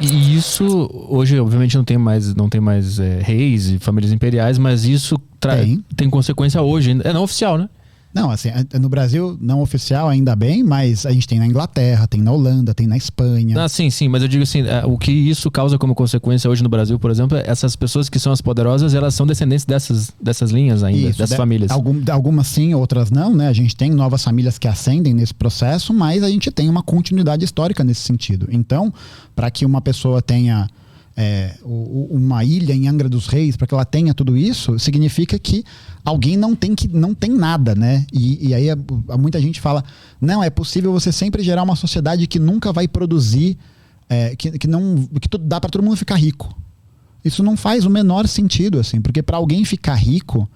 E isso, hoje, obviamente, não tem mais reis e famílias imperiais, mas isso tem consequência hoje. É não oficial, né? Não, assim, no Brasil, não oficial, ainda bem, mas a gente tem na Inglaterra, tem na Holanda, tem na Espanha. Ah, sim, mas eu digo assim, o que isso causa como consequência hoje no Brasil, por exemplo, essas pessoas que são as poderosas, elas são descendentes dessas linhas ainda, dessas famílias. Algumas sim, outras não, né? A gente tem novas famílias que ascendem nesse processo, mas a gente tem uma continuidade histórica nesse sentido. Então, para que uma pessoa tenha uma ilha em Angra dos Reis, para que ela tenha tudo isso, significa que alguém não tem nada, né? E aí muita gente fala, não, é possível você sempre gerar uma sociedade que nunca vai produzir, que dá para todo mundo ficar rico. Isso não faz o menor sentido, assim, porque para alguém ficar rico,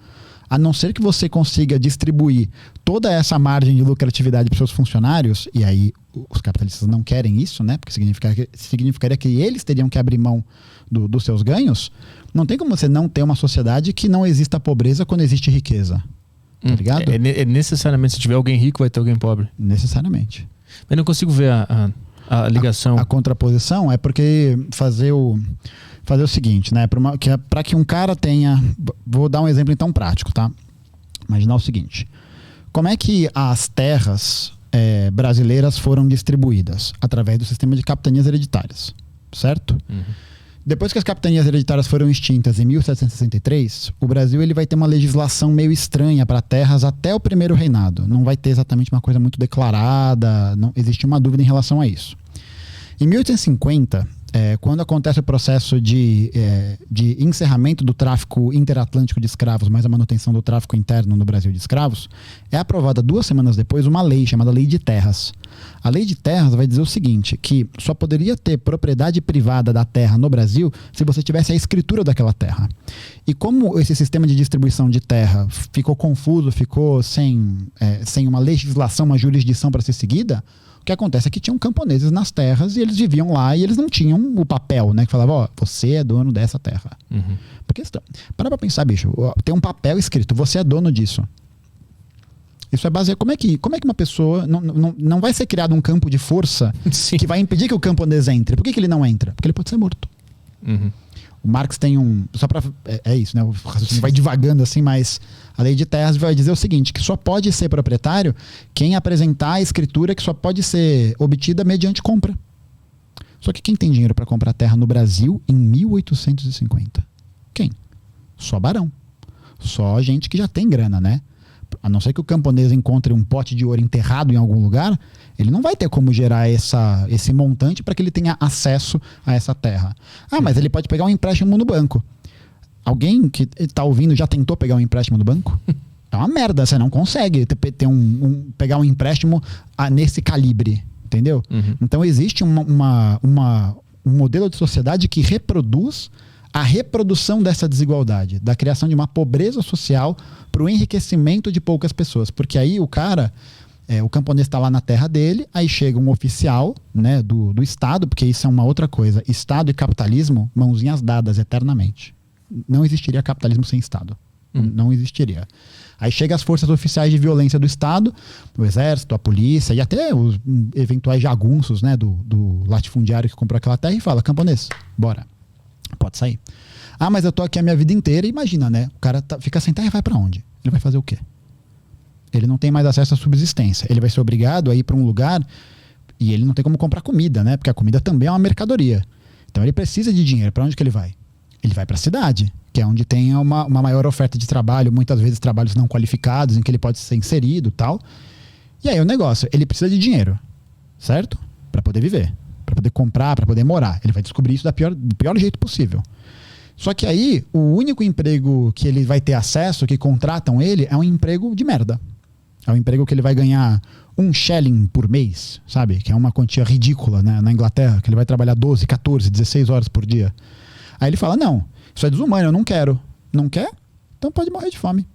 a não ser que você consiga distribuir toda essa margem de lucratividade para seus funcionários, e aí os capitalistas não querem isso, né? Porque significaria que eles teriam que abrir mão dos seus ganhos. Não tem como você não ter uma sociedade que não exista pobreza quando existe riqueza. Tá ligado? Necessariamente, se tiver alguém rico, vai ter alguém pobre. Necessariamente. Eu não consigo ver a ligação. A contraposição é porque fazer o seguinte, né? Para que um cara tenha... Vou dar um exemplo então prático, tá? Imaginar o seguinte. Como é que as terras brasileiras foram distribuídas? Através do sistema de capitanias hereditárias, certo? Uhum. Depois que as capitanias hereditárias foram extintas em 1763, o Brasil ele vai ter uma legislação meio estranha para terras até o primeiro reinado. Não vai ter exatamente uma coisa muito declarada, não existe uma dúvida em relação a isso. Em 1850, quando acontece o processo de encerramento do tráfico interatlântico de escravos, mais a manutenção do tráfico interno no Brasil de escravos, é aprovada 2 semanas depois uma lei chamada Lei de Terras. A Lei de Terras vai dizer o seguinte, que só poderia ter propriedade privada da terra no Brasil se você tivesse a escritura daquela terra. E como esse sistema de distribuição de terra ficou confuso, ficou sem uma legislação, uma jurisdição para ser seguida, o que acontece é que tinham camponeses nas terras e eles viviam lá e eles não tinham o papel, né? Que falava, você é dono dessa terra. Uhum. Porque para pensar, bicho, tem um papel escrito, você é dono disso. Isso é baseado... Como é que uma pessoa... Não vai ser criado um campo de força Sim. que vai impedir que o camponês entre. Por que ele não entra? Porque ele pode ser morto. Uhum. O Marx tem só para isso, né? O raciocínio vai divagando assim, mas a Lei de Terras vai dizer o seguinte, que só pode ser proprietário quem apresentar a escritura que só pode ser obtida mediante compra. Só que quem tem dinheiro para comprar terra no Brasil em 1850? Quem? Só barão. Só gente que já tem grana, né? A não ser que o camponês encontre um pote de ouro enterrado em algum lugar, ele não vai ter como gerar esse montante para que ele tenha acesso a essa terra. Mas ele pode pegar um empréstimo no banco. Alguém que está ouvindo já tentou pegar um empréstimo no banco? É uma merda, você não consegue pegar um empréstimo nesse calibre, entendeu? Uhum. Então existe um modelo de sociedade que reproduz a reprodução dessa desigualdade, da criação de uma pobreza social para o enriquecimento de poucas pessoas. Porque aí o cara, o camponês está lá na terra dele, aí chega um oficial, né, do Estado, porque isso é uma outra coisa. Estado e capitalismo, mãozinhas dadas eternamente. Não existiria capitalismo sem Estado. Não existiria. Aí chega as forças oficiais de violência do Estado, o exército, a polícia e até os eventuais jagunços, né, do latifundiário que comprou aquela terra e fala, camponês, bora. Pode sair. Mas eu tô aqui a minha vida inteira. Imagina, né? O cara fica sem terra e vai pra onde? Ele vai fazer o quê? Ele não tem mais acesso à subsistência. Ele vai ser obrigado a ir pra um lugar e ele não tem como comprar comida, né? Porque a comida também é uma mercadoria. Então ele precisa de dinheiro. Pra onde que ele vai? Ele vai pra cidade, que é onde tem uma maior oferta de trabalho, muitas vezes trabalhos não qualificados, em que ele pode ser inserido e tal. E aí o negócio, ele precisa de dinheiro, certo? Pra poder viver. Para poder comprar, para poder morar. Ele vai descobrir isso do pior jeito possível. Só que aí, o único emprego que ele vai ter acesso, que contratam ele, é um emprego de merda. É um emprego que ele vai ganhar 1 shilling por mês, sabe? Que é uma quantia ridícula, né? Na Inglaterra, que ele vai trabalhar 12, 14, 16 horas por dia. Aí ele fala, não, isso é desumano, eu não quero. Não quer? Então pode morrer de fome.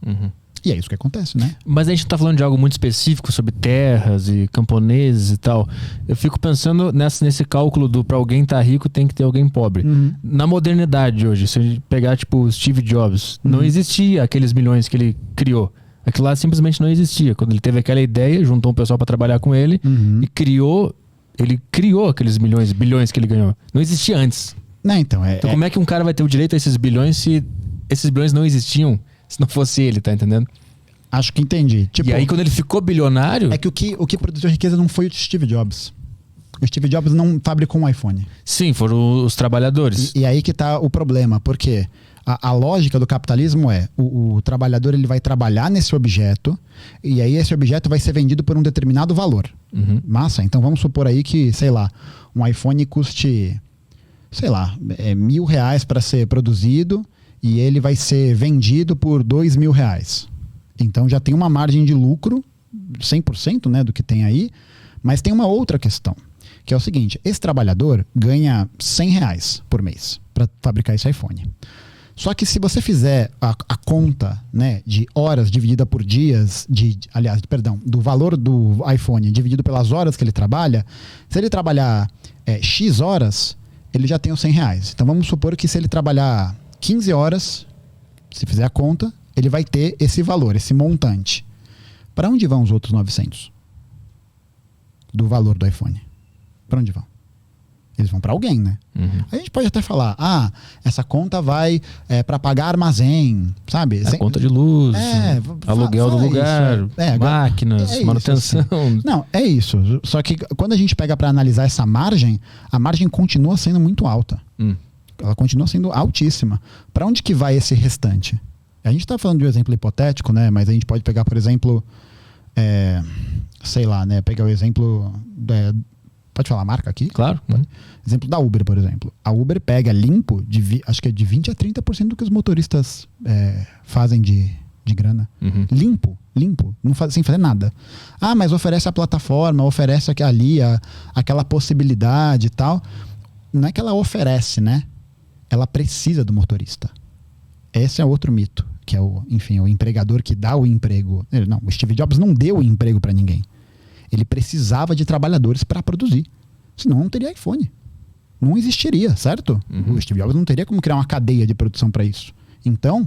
Uhum. E é isso que acontece, né? Mas a gente tá falando de algo muito específico sobre terras e camponeses e tal. Eu fico pensando nesse cálculo pra alguém estar rico tem que ter alguém pobre. Uhum. Na modernidade hoje, se a gente pegar tipo Steve Jobs, não existia aqueles milhões que ele criou. Aquilo lá simplesmente não existia. Quando ele teve aquela ideia, juntou um pessoal para trabalhar com ele e criou Ele criou aqueles bilhões que ele ganhou. Não existia antes. Não, então, então como é que um cara vai ter o direito a esses bilhões se esses bilhões não existiam, se não fosse ele, tá entendendo? Acho que entendi. Tipo, e aí quando ele ficou bilionário... É que o que produziu riqueza não foi o Steve Jobs. O Steve Jobs não fabricou um iPhone. Sim, foram os trabalhadores. E aí que tá o problema, porque a lógica do capitalismo é o trabalhador ele vai trabalhar nesse objeto e aí esse objeto vai ser vendido por um determinado valor. Massa? Então vamos supor aí que, sei lá, um iPhone custe, sei lá, R$1.000 para ser produzido e ele vai ser vendido por R$2.000. Então já tem uma margem de lucro, 100%, né, do que tem aí, mas tem uma outra questão, que é o seguinte: esse trabalhador ganha R$100 por mês para fabricar esse iPhone. Só que se você fizer a conta, né, de horas dividida por dias, do valor do iPhone dividido pelas horas que ele trabalha, se ele trabalhar X horas, ele já tem os R$100. Então vamos supor que se ele trabalhar 15 horas, se fizer a conta, ele vai ter esse valor, esse montante. Para onde vão os outros 900? Do valor do iPhone. Para onde vão? Eles vão para alguém, né? A gente pode até falar, essa conta vai para pagar armazém, sabe? A conta de luz, aluguel do lugar, máquinas, manutenção. Assim. Não, é isso. Só que quando a gente pega para analisar essa margem, a margem continua sendo muito alta. Ela continua sendo altíssima. Para onde que vai esse restante? A gente está falando de um exemplo hipotético, né? Mas a gente pode pegar, por exemplo, sei lá, né? Pegar o exemplo... Pode falar a marca aqui? Claro. Exemplo da Uber, por exemplo. A Uber pega limpo, acho que é de 20% a 30% do que os motoristas fazem de grana. Limpo. Sem fazer nada. Mas oferece a plataforma, oferece ali aquela possibilidade e tal. Não é que ela oferece, né? Ela precisa do motorista. Esse é outro mito, que é o empregador que dá o emprego. Não, o Steve Jobs não deu o emprego para ninguém. Ele precisava de trabalhadores para produzir. Senão não teria iPhone. Não existiria, certo? O Steve Jobs não teria como criar uma cadeia de produção para isso. Então,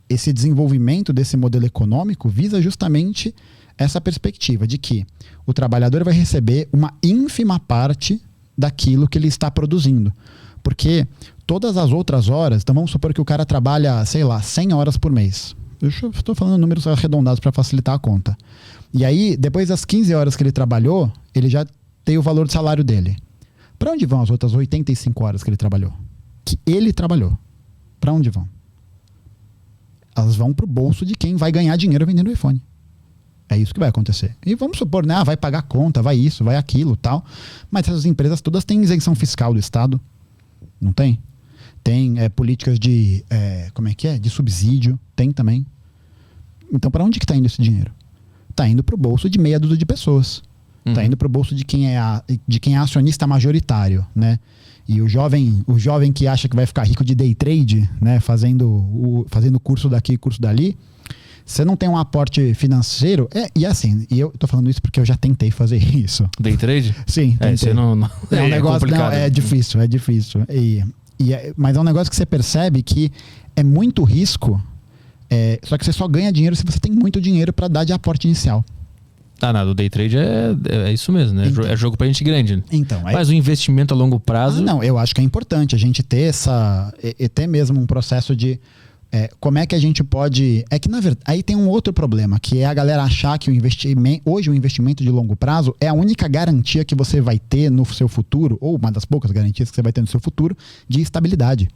esse desenvolvimento desse modelo econômico visa justamente essa perspectiva de que o trabalhador vai receber uma ínfima parte daquilo que ele está produzindo. Porque todas as outras horas, então vamos supor que o cara trabalha, sei lá, 100 horas por mês. Eu estou falando números arredondados para facilitar a conta. E aí, depois das 15 horas que ele trabalhou, ele já tem o valor do salário dele. Para onde vão as outras 85 horas que ele trabalhou? Que ele trabalhou. Para onde vão? Elas vão para o bolso de quem vai ganhar dinheiro vendendo o iPhone. É isso que vai acontecer. E vamos supor, né? Vai pagar conta, vai isso, vai aquilo, tal. Mas essas empresas todas têm isenção fiscal do Estado. Não tem? Tem políticas de... de subsídio. Tem também. Então, para onde que está indo esse dinheiro? Está indo para o bolso de meia dúzia de pessoas. Está indo para o bolso de quem é acionista majoritário, né? E o jovem que acha que vai ficar rico de day trade, né? Fazendo curso daqui, curso dali. Você não tem um aporte financeiro. E assim, e eu tô falando isso porque eu já tentei fazer isso. Day trade? Sim, tentei. É um negócio complicado. É difícil. Mas é um negócio que você percebe que é muito risco. Só que você só ganha dinheiro se você tem muito dinheiro para dar de aporte inicial. Nada, o day trade é isso mesmo, né? Então, é jogo pra gente grande. Né? Então, mas o investimento a longo prazo... não, eu acho que é importante a gente ter ter mesmo um processo de... como é que a gente pode... É que, na verdade, aí tem um outro problema, que é a galera achar que hoje o investimento de longo prazo é a única garantia que você vai ter no seu futuro, ou uma das poucas garantias que você vai ter no seu futuro, de estabilidade.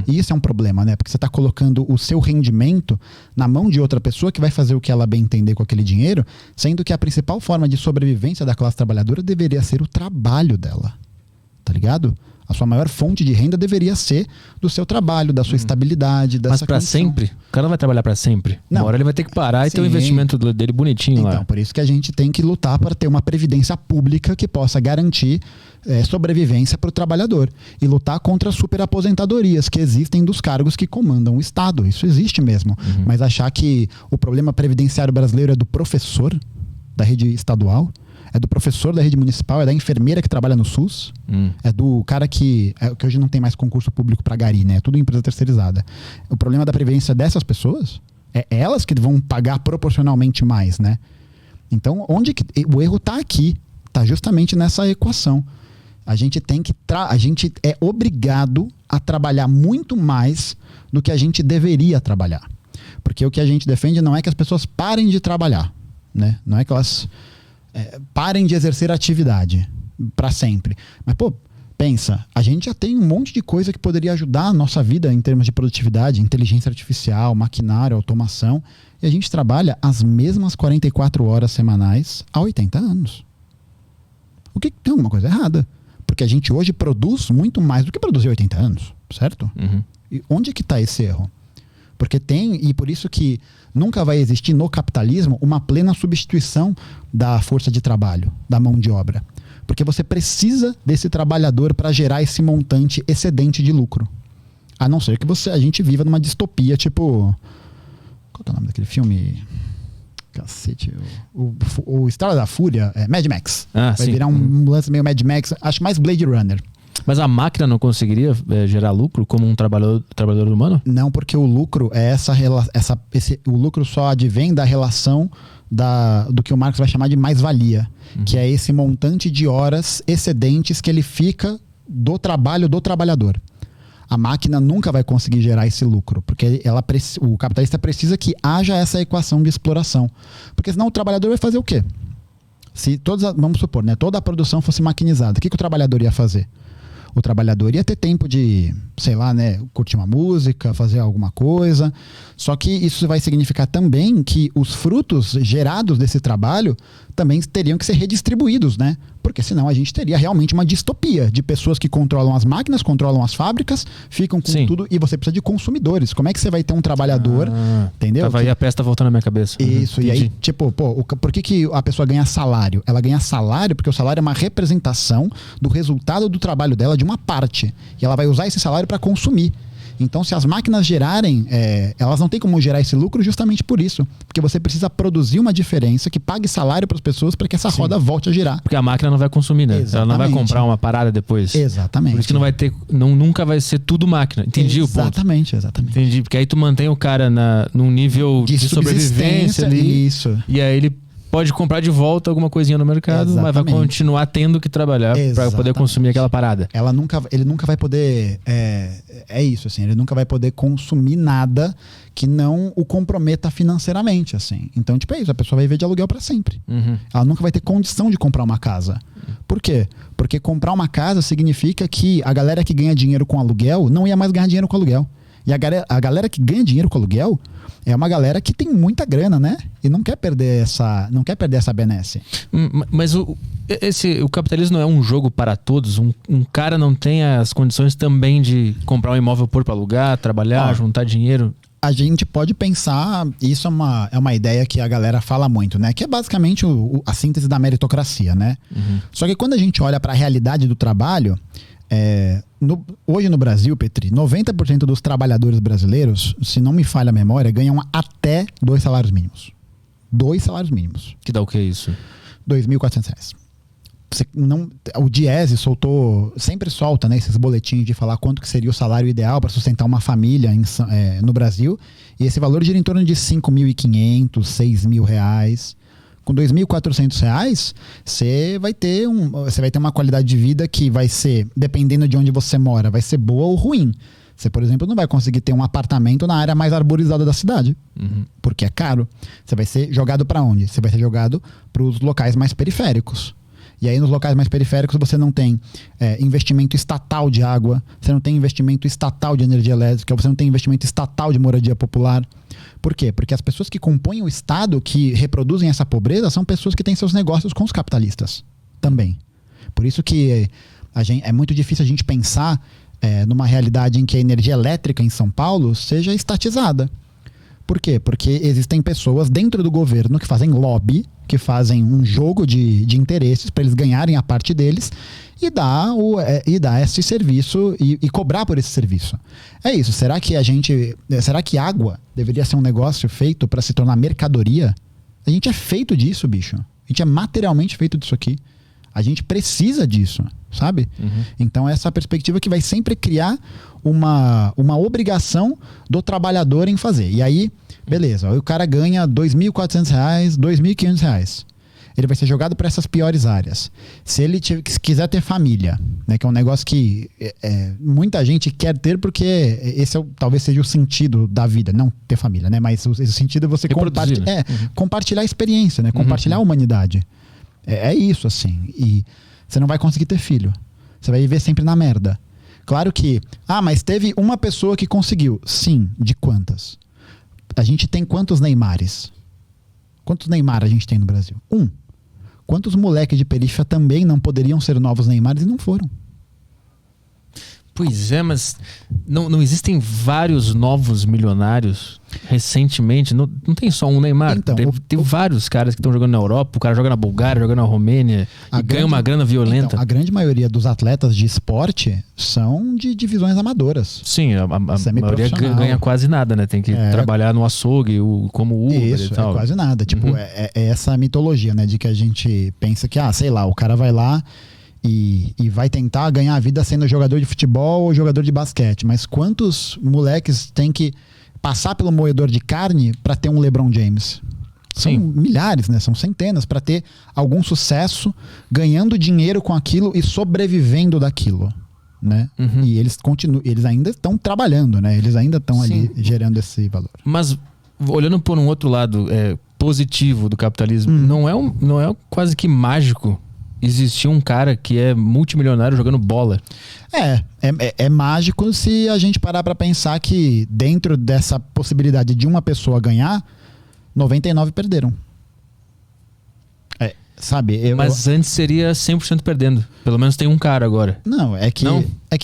E isso é um problema, né? Porque você está colocando o seu rendimento na mão de outra pessoa que vai fazer o que ela bem entender com aquele dinheiro, sendo que a principal forma de sobrevivência da classe trabalhadora deveria ser o trabalho dela. Tá ligado? A sua maior fonte de renda deveria ser do seu trabalho, da sua estabilidade, dessa Mas para sempre? O cara não vai trabalhar para sempre. Não. Uma hora ele vai ter que parar e ter o investimento dele bonitinho lá. Então, por isso que a gente tem que lutar para ter uma previdência pública que possa garantir sobrevivência para o trabalhador. E lutar contra as superaposentadorias que existem dos cargos que comandam o Estado. Isso existe mesmo. Mas achar que o problema previdenciário brasileiro é do professor da rede estadual, é do professor da rede municipal, é da enfermeira que trabalha no SUS, é do cara que hoje não tem mais concurso público para gari, né? É tudo empresa terceirizada. O problema da previdência dessas pessoas é elas que vão pagar proporcionalmente mais, né? Então, o erro tá aqui. tá justamente nessa equação. A gente é obrigado a trabalhar muito mais do que a gente deveria trabalhar. Porque o que a gente defende não é que as pessoas parem de trabalhar, né? Não é que elas parem de exercer atividade para sempre. Mas, pô, pensa, a gente já tem um monte de coisa que poderia ajudar a nossa vida em termos de produtividade, inteligência artificial, maquinário, automação, e a gente trabalha as mesmas 44 horas semanais há 80 anos. Tem alguma coisa errada? Porque a gente hoje produz muito mais do que produziu 80 anos, certo? Uhum. E onde que está esse erro? Porque e por isso que nunca vai existir no capitalismo uma plena substituição da força de trabalho, da mão de obra. Porque você precisa desse trabalhador para gerar esse montante excedente de lucro. A não ser que a gente viva numa distopia, tipo... Qual que é o nome daquele filme? Cacete. O Estrada da Fúria, Mad Max. Vai virar um lance meio Mad Max. Acho mais Blade Runner. Mas a máquina não conseguiria gerar lucro como um trabalhador humano? Não, porque o lucro é o lucro só advém da relação do que o Marx vai chamar de mais-valia, que é esse montante de horas excedentes que ele fica do trabalho do trabalhador. A máquina nunca vai conseguir gerar esse lucro, porque o capitalista precisa que haja essa equação de exploração. Porque senão o trabalhador vai fazer o quê? Vamos supor, né, toda a produção fosse maquinizada, o que o trabalhador ia fazer? O trabalhador ia ter tempo de, sei lá, né, curtir uma música, fazer alguma coisa. Só que isso vai significar também que os frutos gerados desse trabalho também teriam que ser redistribuídos, né? Porque senão a gente teria realmente uma distopia de pessoas que controlam as máquinas, controlam as fábricas, ficam com tudo, e você precisa de consumidores. Como é que você vai ter um trabalhador, entendeu? Tava aí a peça voltando na minha cabeça. Isso, e aí, tipo, por que a pessoa ganha salário? Ela ganha salário porque o salário é uma representação do resultado do trabalho dela de uma parte. E ela vai usar esse salário para consumir. Então, se as máquinas gerarem, elas não têm como gerar esse lucro justamente por isso. Porque você precisa produzir uma diferença que pague salário para as pessoas para que essa roda volte a girar. Porque a máquina não vai consumir, né? Exatamente. Ela não vai comprar uma parada depois. Exatamente. Por isso que não vai ter, nunca vai ser tudo máquina. Entendi o ponto. Exatamente. Entendi. Porque aí tu mantém o cara num nível de sobrevivência ali. Isso. E aí ele pode comprar de volta alguma coisinha no mercado, mas vai continuar tendo que trabalhar para poder consumir aquela parada. Ele nunca vai poder... É isso, assim. Ele nunca vai poder consumir nada que não o comprometa financeiramente, assim. Então, tipo, é isso. A pessoa vai viver de aluguel para sempre. Uhum. Ela nunca vai ter condição de comprar uma casa. Por quê? Porque comprar uma casa significa que a galera que ganha dinheiro com aluguel não ia mais ganhar dinheiro com aluguel. E a galera que ganha dinheiro com aluguel é uma galera que tem muita grana, né? E não quer perder essa benesse. Mas o capitalismo não é um jogo para todos? Um cara não tem as condições também de comprar um imóvel para alugar, trabalhar, juntar dinheiro? A gente pode pensar, isso é uma ideia que a galera fala muito, né? Que é basicamente a síntese da meritocracia, né? Uhum. Só que quando a gente olha para a realidade do trabalho... hoje no Brasil, Petri, 90% dos trabalhadores brasileiros, se não me falha a memória, ganham até 2 salários mínimos. 2 salários mínimos. Que dá o que é isso? R$2.400. O Diese sempre solta, né, esses boletins de falar quanto que seria o salário ideal para sustentar uma família no Brasil. E esse valor gira em torno de R$5.500, R$6.000. Com R$2.400, você vai ter uma qualidade de vida que vai ser, dependendo de onde você mora, vai ser boa ou ruim. Você, por exemplo, não vai conseguir ter um apartamento na área mais arborizada da cidade, porque é caro. Você vai ser jogado para onde? Você vai ser jogado para os locais mais periféricos. E aí nos locais mais periféricos você não tem investimento estatal de água, você não tem investimento estatal de energia elétrica, você não tem investimento estatal de moradia popular. Por quê? Porque as pessoas que compõem o Estado, que reproduzem essa pobreza, são pessoas que têm seus negócios com os capitalistas também. Por isso que é muito difícil a gente pensar numa realidade em que a energia elétrica em São Paulo seja estatizada. Por quê? Porque existem pessoas dentro do governo que fazem lobby, que fazem um jogo de interesses para eles ganharem a parte deles e dar esse serviço e cobrar por esse serviço. É isso. Será que água deveria ser um negócio feito para se tornar mercadoria? A gente é feito disso, bicho. A gente é materialmente feito disso aqui. A gente precisa disso, sabe? Uhum. Então essa perspectiva que vai sempre criar uma obrigação do trabalhador em fazer. E aí, beleza, o cara ganha R$2.400, R$2.500. ele vai ser jogado para essas piores áreas. Se ele quiser ter família, né, que é um negócio que muita gente quer ter, porque esse talvez seja o sentido da vida, não ter família, né, mas o sentido é você compartilhar a experiência, né, compartilhar a humanidade. É isso, assim. E você não vai conseguir ter filho. Você vai viver sempre na merda. Claro que, mas teve uma pessoa que conseguiu. Sim, de quantas? A gente tem quantos Neymares? Quantos Neymar a gente tem no Brasil? Quantos moleques de periferia também não poderiam ser novos Neymares e não foram? Pois é, mas não existem vários novos milionários recentemente? Não tem só um Neymar. Então, tem vários caras que estão jogando na Europa, o cara joga na Bulgária, joga na Romênia e ganha uma grana violenta. Então, a grande maioria dos atletas de esporte são de divisões amadoras. Sim, a maioria ganha quase nada, né? Tem que trabalhar no açougue, como Uber isso, e tal. Quase nada. Tipo, é essa mitologia, né? De que a gente pensa que, sei lá, o cara vai lá e vai tentar ganhar a vida sendo jogador de futebol ou jogador de basquete. Mas quantos moleques tem que passar pelo moedor de carne para ter um LeBron James? São milhares, né? São centenas para ter algum sucesso, ganhando dinheiro com aquilo e sobrevivendo daquilo, né? E eles ainda estão trabalhando, né? Eles ainda estão ali gerando esse valor. Mas olhando por um outro lado positivo do capitalismo, não é quase que mágico existir um cara que é multimilionário jogando bola? É mágico se a gente parar para pensar que dentro dessa possibilidade de uma pessoa ganhar, 99 perderam. Sabe? Mas antes seria 100% perdendo. Pelo menos tem um cara agora. Não, é que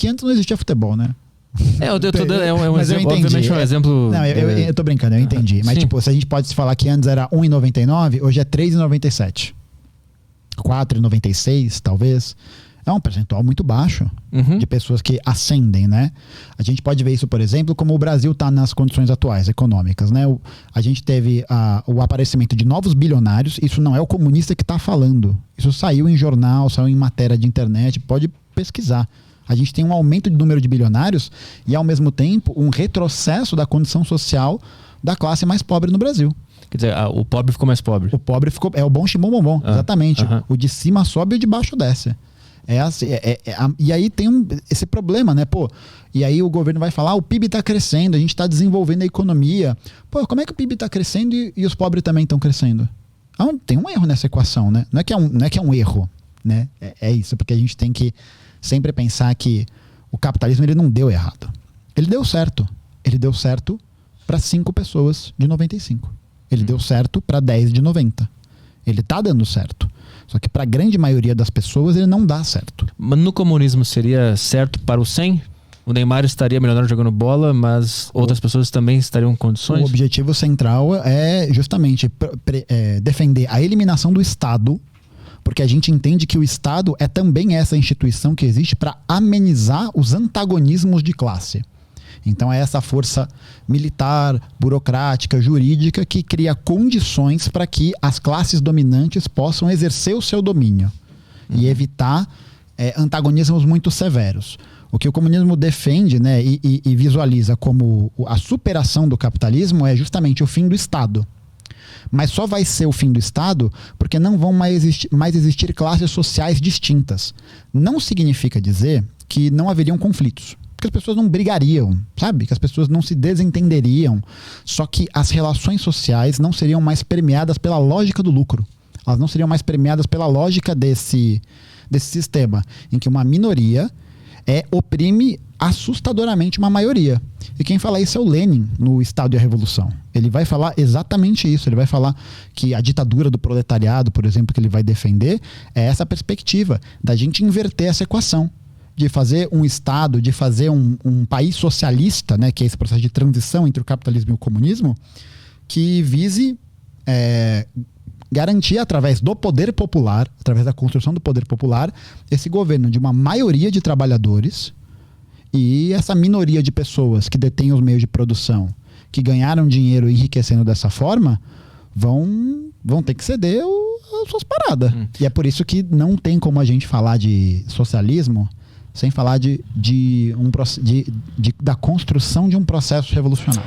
antes não existia futebol, né? Eu tô dando, um mas exemplo, eu entendi. obviamente é um exemplo... Não, eu tô brincando, eu entendi. Mas tipo, se a gente pode falar que antes era 1,99, hoje é 3,97. 4,96 talvez. É um percentual muito baixo de pessoas que ascendem, né? A gente pode ver isso, por exemplo, como o Brasil está nas condições atuais econômicas, né? A gente teve o aparecimento de novos bilionários. Isso não é o comunista que está falando. Isso saiu em jornal, saiu em matéria de internet, pode pesquisar. A gente tem um aumento de número de bilionários e, ao mesmo tempo, um retrocesso da condição social da classe mais pobre no Brasil. Quer dizer, o pobre ficou mais pobre. O pobre ficou... É o bom chimbom bombom, exatamente. O de cima sobe e o de baixo desce. Assim, e aí tem esse problema, né? E aí o governo vai falar, o PIB está crescendo, a gente está desenvolvendo a economia. Como é que o PIB está crescendo e os pobres também estão crescendo? Tem um erro nessa equação, né? Não é que é um erro, né? É isso, porque a gente tem que sempre pensar que o capitalismo ele não deu errado. Ele deu certo. Ele deu certo para 5 pessoas de 95. Ele deu certo para 10 de 90. Ele tá dando certo. Só que para a grande maioria das pessoas ele não dá certo. Mas no comunismo seria certo para o 100? O Neymar estaria milionário jogando bola, mas outras pessoas também estariam em condições? O objetivo central é justamente defender a eliminação do Estado, porque a gente entende que o Estado é também essa instituição que existe para amenizar os antagonismos de classe. Então é essa força militar, burocrática, jurídica que cria condições para que as classes dominantes possam exercer o seu domínio e evitar antagonismos muito severos. O que o comunismo defende, né, e visualiza como a superação do capitalismo é justamente o fim do Estado. Mas só vai ser o fim do Estado porque não vão mais existir classes sociais distintas. Não significa dizer que não haveriam conflitos. Que as pessoas não brigariam, sabe? Que as pessoas não se desentenderiam. Só que as relações sociais não seriam mais permeadas pela lógica do lucro. Elas não seriam mais permeadas pela lógica desse sistema, em que uma minoria oprime assustadoramente uma maioria. E quem fala isso é o Lenin, no Estado e a Revolução. Ele vai falar exatamente isso. Ele vai falar que a ditadura do proletariado, por exemplo, que ele vai defender, é essa perspectiva da gente inverter essa equação. De fazer um Estado, de fazer um país socialista, né, que é esse processo de transição entre o capitalismo e o comunismo, que vise garantir através do poder popular, através da construção do poder popular, esse governo de uma maioria de trabalhadores e essa minoria de pessoas que detêm os meios de produção, que ganharam dinheiro enriquecendo dessa forma, vão ter que ceder as suas paradas. E é por isso que não tem como a gente falar de socialismo sem falar da construção de um processo revolucionário.